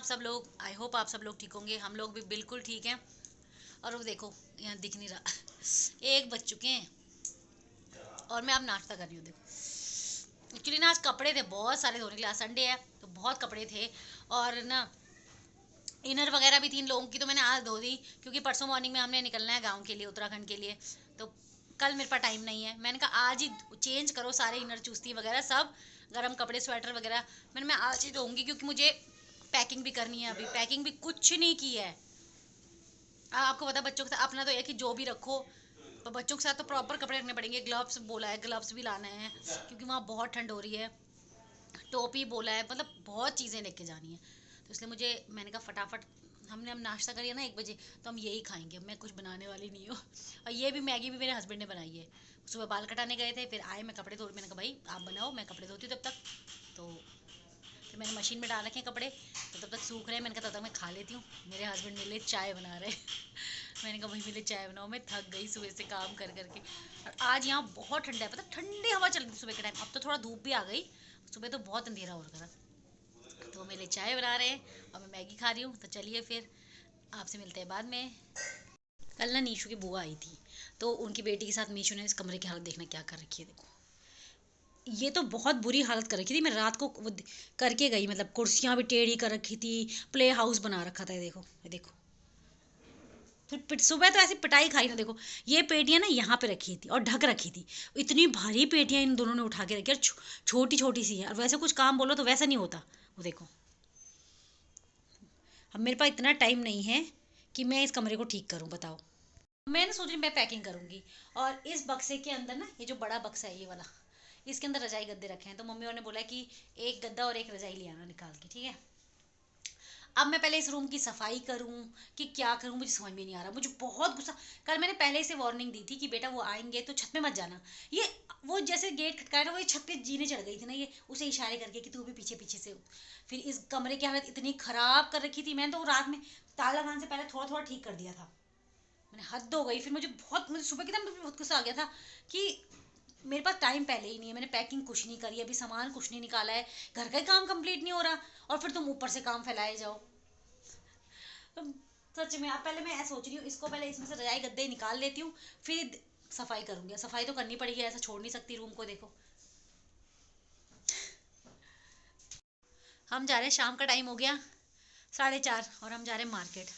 आप सब लोग? आई होप आप सब लोग ठीक होंगे। हम लोग भी बिल्कुल ठीक हैं। और वो देखो, यहाँ दिख नहीं रहा 1 बज चुके हैं और मैं अब नाश्ता कर रही हूँ। देखो एक्चुअली ना आज कपड़े थे बहुत सारे धोने के लिए, आज संडे है तो बहुत कपड़े थे और ना इनर वगैरह भी थी इन लोगों की, तो मैंने आज धो दी क्योंकि परसों मॉर्निंग में हमने निकलना है गाँव के लिए, उत्तराखंड के लिए। तो कल मेरे पास टाइम नहीं है, मैंने कहा आज ही चेंज करो सारे इनर चुस्ती वगैरह सब, गर्म कपड़े स्वेटर वगैरह मैं आज ही धोऊंगी क्योंकि मुझे पैकिंग भी करनी है। अभी पैकिंग भी कुछ नहीं की है। आपको पता है बच्चों के साथ अपना तो है कि जो भी रखो, तो बच्चों के साथ तो प्रॉपर कपड़े रखने पड़ेंगे। ग्लव्स बोला है, ग्लव्स भी लाना है क्योंकि वहाँ बहुत ठंड हो रही है। टोपी बोला है, मतलब बहुत चीज़ें लेके जानी है। तो इसलिए मैंने कहा फटाफट, हमने अब नाश्ता करिए ना 1 बजे, तो हम यही खाएंगे। मैं कुछ बनाने वाली नहीं हूँ और ये भी मैगी भी मेरे हस्बैंड ने बनाई है। सुबह बाल कटाने गए थे, फिर आए, मैं कपड़े धो, मैंने कहा भाई आप बनाओ, मैं कपड़े धोती हूँ तब तक। तो फिर मैंने मशीन में डाल रखे हैं कपड़े, तो तब तक सूख रहे हैं। मैंने कहा तब तक मैं खा लेती हूँ। मेरे हस्बैंड मेरे लिए चाय बना रहे मैंने कहा भाई मेरे लिए चाय बनाओ, मैं थक गई सुबह से काम कर करके। और आज यहाँ बहुत ठंडा है, पता ठंडी हवा चल रही थी सुबह के टाइम। अब तो थोड़ा धूप भी आ गई, सुबह तो बहुत अंधेरा हो रहा था। तो मेरे लिए चाय बना रहे हैं और मैं मैगी खा रही हूँ। तो चलिए फिर आपसे मिलते हैं बाद में। कल ना नीशू की बुआ आई थी, तो उनकी बेटी के साथ नीशू ने इस कमरे की हालत देखना क्या कर रखी है। देखो ये तो बहुत बुरी हालत कर रखी थी। मैं रात को करके गई, मतलब कुर्सियाँ भी टेढ़ी कर रखी थी, प्ले हाउस बना रखा था। ये देखो फिर सुबह तो ऐसी पिटाई खाई ना। देखो ये पेटियाँ ना यहाँ पे रखी थी और ढक रखी थी। इतनी भारी पेटियाँ इन दोनों ने उठा के रखी और छोटी छोटी सी है, और वैसे कुछ काम बोलो तो वैसा नहीं होता। वो देखो, अब मेरे पास इतना टाइम नहीं है कि मैं इस कमरे को ठीक करूँ, बताओ। मैंने सोच रही मैं पैकिंग करूँगी। और इस बक्से के अंदर ना, ये जो बड़ा बक्सा है ये वाला, इसके अंदर रजाई गद्दे रखे हैं। तो मम्मी और ने बोला कि एक गद्दा और एक रजाई ले आना निकाल के, ठीक है। अब मैं पहले इस रूम की सफाई करूं कि क्या करूं, मुझे समझ में नहीं आ रहा। मुझे बहुत गुस्सा, कल मैंने पहले से वार्निंग दी थी कि बेटा वो आएंगे तो छत पे मत जाना। ये वो जैसे गेट खटकाया ना, वो ये छत पे जीने चढ़ गई थी ना, ये उसे इशारे करके कि तू भी पीछे पीछे से। फिर इस कमरे की हालत इतनी खराब कर रखी थी। मैंने तो रात में ताला लगाने से पहले थोड़ा थोड़ा ठीक कर दिया था। मैंने हद हो गई। फिर मुझे सुबह के टाइम बहुत गुस्सा आ गया था कि मेरे पास टाइम पहले ही नहीं है, मैंने पैकिंग कुछ नहीं करी, अभी सामान कुछ नहीं निकाला है, घर का ही काम कंप्लीट नहीं हो रहा और फिर तुम ऊपर से काम फैलाए जाओ। तो सच में अब पहले मैं ऐसा सोच रही हूँ, इसको पहले इसमें से रजाई गद्दे निकाल लेती हूँ, फिर सफाई करूँगी। सफाई तो करनी पड़ेगी, ऐसा छोड़ नहीं सकती रूम को। देखो हम जा रहे हैं, शाम का टाइम हो गया 4:30, और हम जा रहे हैं मार्केट।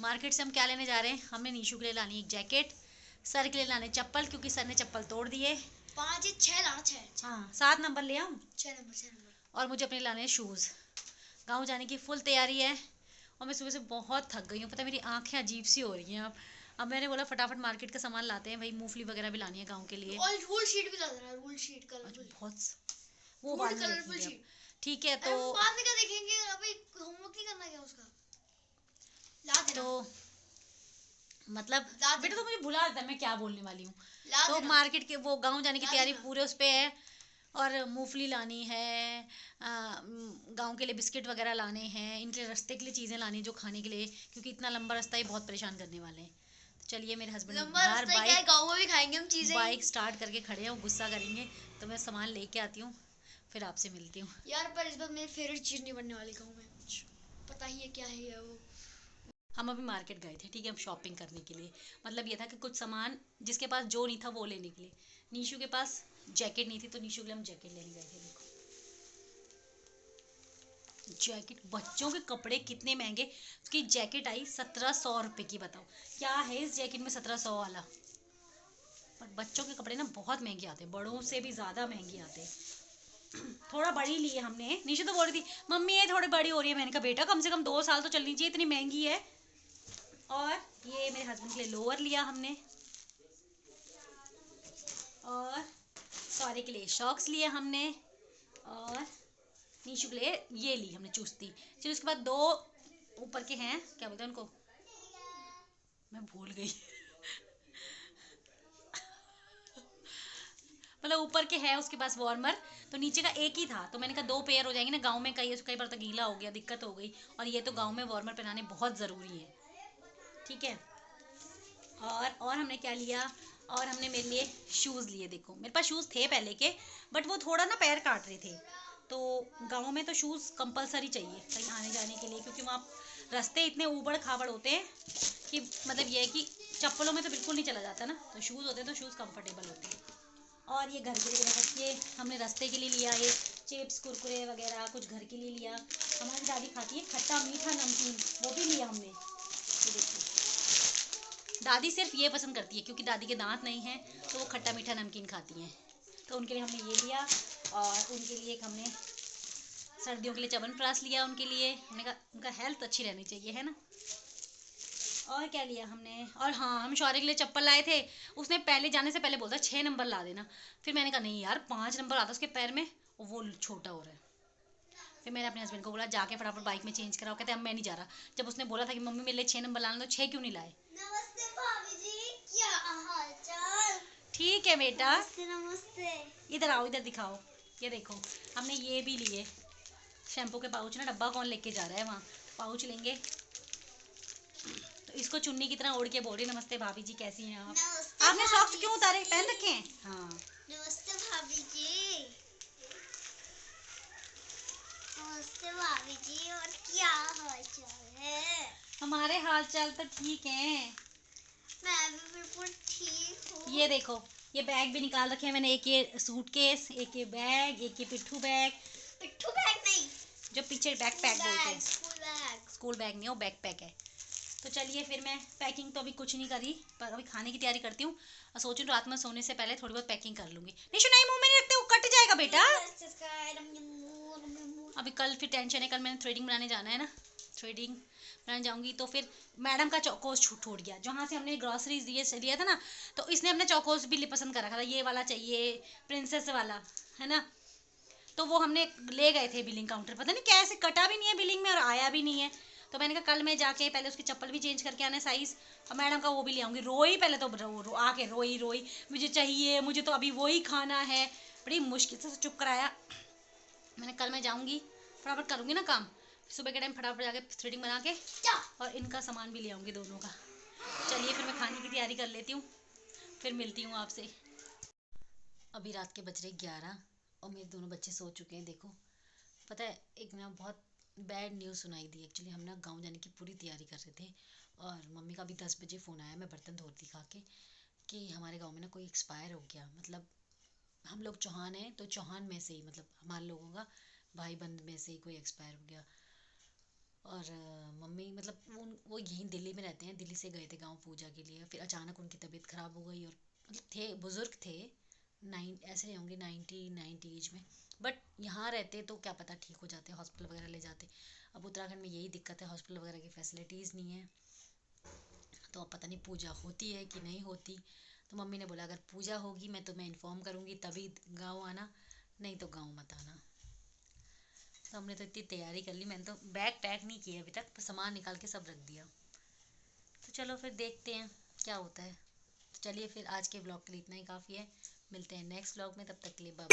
मार्केट से हम क्या लेने जा रहे हैं, हमने नीशू के लिए लानी एक जैकेट, सर के लिए लाने चप्पल क्योंकि सर ने चप्पल तोड़ दिए। 5 6 लाना, 6 हाँ 7 नंबर ले आऊँ। 6 नंबर। और मुझे अपने लाने हैं शूज़। गाँव जाने की फुल तैयारी है और मैं सुबह से बहुत थक गई हूँ, पता है मेरी आंखें अजीब सी हो रही हैं अब मैंने बोला फटाफट मार्केट का सामान लाते हैं भाई, मूंगफली वगैरह भी लानी है गाँव के लिए। और रूल शीट भी ला देना, रूल शीट कलरफुल। बहुत वो फूड बाद में कलरफुल देखेंगे अब। शीट। ठीक है अरे तो वो बाद में क्या देखेंगे, अभी होमवर्क नहीं करना क्या उसका, ला देना। तो मतलब ला बेटा तो देना, मुझे भुला देता है मैं क्या बोलने वाली हूँ। ला तो देना, मार्केट के वो गाँव जाने की ला तैयारी देना। पूरे उस पे है। और मूंगफली लानी है, गांव के लिए बिस्किट वगैरह लाने हैं, इनके रास्ते के लिए चीज़ें लानी जो खाने के लिए, क्योंकि इतना लंबा रास्ता ही बहुत परेशान करने वाले हैं। तो चलिए मेरे हस्बैंड लंबा बाहर रास्ता ही क्या है, गाँव में भी खाएंगे हम चीजें ही। बाइक स्टार्ट करके खड़े हैं, वो गुस्सा करेंगे। तो मैं सामान लेके आती हूँ, फिर आपसे मिलती हूँ। यार पर इस बार मेरी फेवरेट चीज नहीं बनने वाली गाँव में, पता ही है क्या है वो। हम अभी मार्केट गए थे, ठीक है, हम शॉपिंग करने के लिए। मतलब ये था कि कुछ सामान जिसके पास जो नहीं था वो लेने के लिए। नीशू के पास जैकेट नहीं थी तो नीशू के लिए हम जैकेट लेने गए थे। देखो जैकेट, बच्चों के कपड़े कितने महंगे। उसकी जैकेट आई 1700 रुपये की, बताओ क्या है इस जैकेट में 1700 वाला। पर बच्चों के कपड़े ना बहुत महंगे आते हैं, बड़ों से भी ज़्यादा महंगे आते हैं। थोड़ा बड़ी ली है हमने। नीशू तो बोल रही थी मम्मी ये थोड़ी बड़ी हो रही है, मैंने कहा बेटा कम से कम 2 साल तो चलनी चाहिए, इतनी महंगी है। और ये मेरे हस्बैंड के लिए लोअर लिया हमने, और सारे के लिए शॉक्स लिए हमने, और नीशू के लिए ये ली हमने चुस्ती। फिर उसके बाद 2 ऊपर के हैं, क्या बोलते हैं उनको, मैं भूल गई मतलब ऊपर के है उसके पास वार्मर, तो नीचे का एक ही था। तो मैंने कहा 2 पेयर हो जाएंगे ना, गाँव में कई बार तो गीला हो गया, दिक्कत हो गई, और ये तो गाँव में वार्मर पहनाने बहुत ज़रूरी है, ठीक है। और हमने क्या लिया, और हमने मेरे लिए शूज़ लिए। देखो मेरे पास शूज़ थे पहले के, बट वो थोड़ा ना पैर काट रहे थे, तो गाँव में तो शूज़ कंपलसरी चाहिए कहीं आने जाने के लिए, क्योंकि वहाँ रास्ते इतने ऊबड़ खाबड़ होते हैं कि मतलब ये है कि चप्पलों में तो बिल्कुल नहीं चला जाता ना, तो शूज़ होते हैं तो शूज़ कंफर्टेबल होते हैं। और ये घर के लिए देखो, ये हमने रास्ते के लिए लिया, ये चिप्स कुरकुरे वगैरह कुछ घर के लिए लिया। हमारी दादी खाती है खट्टा मीठा नमकीन, वो भी लिया हमने। ये देखिए, दादी सिर्फ ये पसंद करती है क्योंकि दादी के दांत नहीं हैं, तो वो खट्टा मीठा नमकीन खाती हैं, तो उनके लिए हमने ये लिया। और उनके लिए एक हमने सर्दियों के लिए च्यवनप्राश लिया उनके लिए, हमने कहा उनका हेल्थ अच्छी रहनी चाहिए, है ना। और क्या लिया हमने, और हाँ हम शौर्य के लिए चप्पल लाए थे। उसने पहले जाने से पहले बोलता 6 नंबर ला देना, फिर मैंने कहा नहीं यार 5 नंबर आता उसके पैर में, और वो छोटा हो रहा है। फिर मैंने अपने हस्बैंड को बोला जाके फटाफट बाइक में चेंज कराओ, कहते अब मैं नहीं जा रहा। जब उसने बोला था कि मम्मी मेरे लिए 6 नंबर लाना, तो 6 क्यों नहीं लाए। नमस्ते भाभी जी, क्या हाल चाल। ठीक है बेटा, नमस्ते नमस्ते। इधर आओ, इधर दिखाओ। ये देखो हमने ये भी लिए शैम्पू के पाउच ना, डब्बा कौन लेके जा रहा है वहाँ, पाउच लेंगे। तो इसको चुन्नी की तरह ओढ़ के बोल रही नमस्ते भाभी जी कैसी हैं आप। नमस्ते आपने सॉक्स भाभी क्यों उतारे, पहन रखे हैं। हाँ नमस्ते भाभी जी। नमस्ते भाभी जी, और क्या हाल चाल है। हमारे हाल चाल तो ठीक हैं। मैं भी बिल्कुल ठीक हूँ। ये देखो ये बैग भी निकाल रखे हैं मैंने, एक ये सूटकेस, एक ये बैग, एक ये पिट्ठू बैग, पिट्ठू बैग नहीं, जो पीछे बैक पैक बोलते हैं। School bag. स्कूल बैग नहीं हो, बैक पैक है। तो चलिए फिर मैं पैकिंग तो अभी कुछ नहीं करी, पर अभी खाने की तैयारी करती हूँ, और सोच रही हूँ रात में सोने से पहले थोड़ी बहुत पैकिंग कर लूँगी। निशु नहीं मुंह में नहीं रखते, वो कट जाएगा बेटा। अभी कल फिर टेंशन है, कल मैंने थ्रेडिंग बनाने जाना है ना, थ्रेडिंग बनाने जाऊँगी। तो फिर मैडम का चौकोस छूट गया, जहाँ से हमने ग्रॉसरीज लिया था ना, तो इसने अपने चौकोस भी पसंद कर रखा था, ये वाला चाहिए प्रिंसेस वाला, है ना। तो वो हमने ले गए थे बिलिंग काउंटर, पता नहीं कैसे कटा भी नहीं है बिलिंग में और आया भी नहीं है। तो मैंने कहा कल मैं जाके पहले उसकी चप्पल भी चेंज करके आना साइज़, और मैडम का वो भी ले आऊँगी। रोई पहले तो आके रोई मुझे चाहिए, मुझे तो अभी वही खाना है, बड़ी मुश्किल से चुप कराया। मैंने कल मैं जाऊँगी फटाफट करूँगी ना काम, सुबह के टाइम फटाफट जाके थ्रेडिंग बना के और इनका सामान भी ले आऊँगी दोनों का। चलिए फिर मैं खाने की तैयारी कर लेती हूँ, फिर मिलती हूँ आपसे। अभी रात के बज रहे 11 और मेरे दोनों बच्चे सो चुके हैं। देखो पता है एक ना बहुत बैड न्यूज़ सुनाई दी। एक्चुअली हम ना गाँव जाने की पूरी तैयारी कर रहे थे, और मम्मी का भी 10 बजे फ़ोन आया, मैं बर्तन धो रही खा के, कि हमारे गाँव में ना कोई एक्सपायर हो गया। मतलब हम लोग चौहान हैं, तो चौहान में से ही मतलब हमारे लोगों का भाई बंद में से ही कोई एक्सपायर हो गया। और मम्मी मतलब वो यहीं दिल्ली में रहते हैं, दिल्ली से गए थे गाँव पूजा के लिए, फिर अचानक उनकी तबीयत ख़राब हो गई। और मतलब थे बुज़ुर्ग थे, ऐसे होंगे 90 एज में, बट यहाँ रहते तो क्या पता ठीक हो जाते, हॉस्पिटल वगैरह ले जाते। अब उत्तराखंड में यही दिक्कत है, हॉस्पिटल वगैरह की फैसिलिटीज़ नहीं है, तो अब पता नहीं पूजा होती है कि नहीं होती। तो मम्मी ने बोला अगर पूजा होगी मैं तुम्हें इन्फॉर्म करूँगी तभी गाँव आना, नहीं तो गाँव मत आना। तो हमने तो इतनी तैयारी कर ली, मैंने तो बैग पैक नहीं किया अभी तक, सामान निकाल के सब रख दिया। तो चलो फिर देखते हैं क्या होता है। तो चलिए फिर आज के ब्लॉग के लिए इतना ही काफ़ी है, मिलते हैं नेक्स्ट ब्लॉग में, तब तक के लिए बाय।